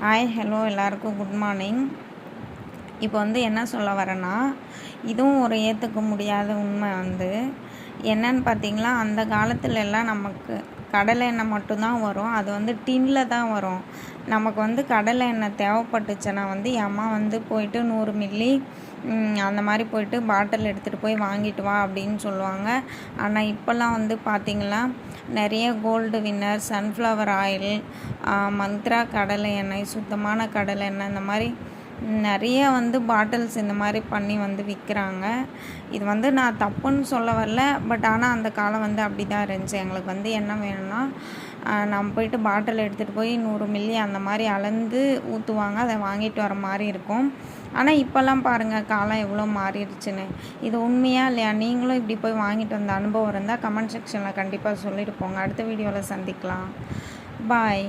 Hi hello எல்லாருக்கும் good morning. இப்போ என்ன சொல்ல வரேன்னா, இதுவும் ஒரு ஏற்றுக்க முடியாத உண்மை என்னன்னு பார்த்தீங்களா, அந்த காலத்துலலாம் நமக்கு கடலை எண்ணெய் மட்டும்தான் வரும். அது டின்னில் தான் வரும். நமக்கு கடலை எண்ணெய் தேவைப்பட்டுச்சுன்னா என் அம்மா போயிட்டு 100 மில்லி அந்த மாதிரி போயிட்டு பாட்டில் எடுத்துகிட்டு போய் வாங்கிட்டு வா அப்படின்னு சொல்லுவாங்க. ஆனால் இப்போல்லாம் பார்த்திங்களா, நிறைய Gold Winner, sunflower oil, Mantra கடலை எண்ணெய், சுத்தமான கடலை எண்ணெய், இந்த மாதிரி நிறைய பாட்டில்ஸ் இந்த மாதிரி பண்ணி விற்கிறாங்க. இது நான் தப்புன்னு சொல்ல வரல. பட் ஆனால் அந்த காலம் அப்படி தான் இருந்துச்சு. எங்களுக்கு என்ன வேணும்னா, நம்ம போயிட்டு பாட்டில் எடுத்துகிட்டு போய் 100 மில்லி அந்த மாதிரி அளந்து ஊற்றுவாங்க. அதை வாங்கிட்டு வர மாதிரி இருக்கும். ஆனால் இப்போல்லாம் பாருங்கள் காலம் எவ்வளோ மாறிடுச்சுன்னு. இது உண்மையாக இல்லையா? நீங்களும் இப்படி போய் வாங்கிட்டு வந்த அனுபவம் இருந்தால் கமெண்ட் செக்ஷனில் கண்டிப்பாக சொல்லிட்டு போங்க. அடுத்த வீடியோவில் சந்திக்கலாம். பாய்.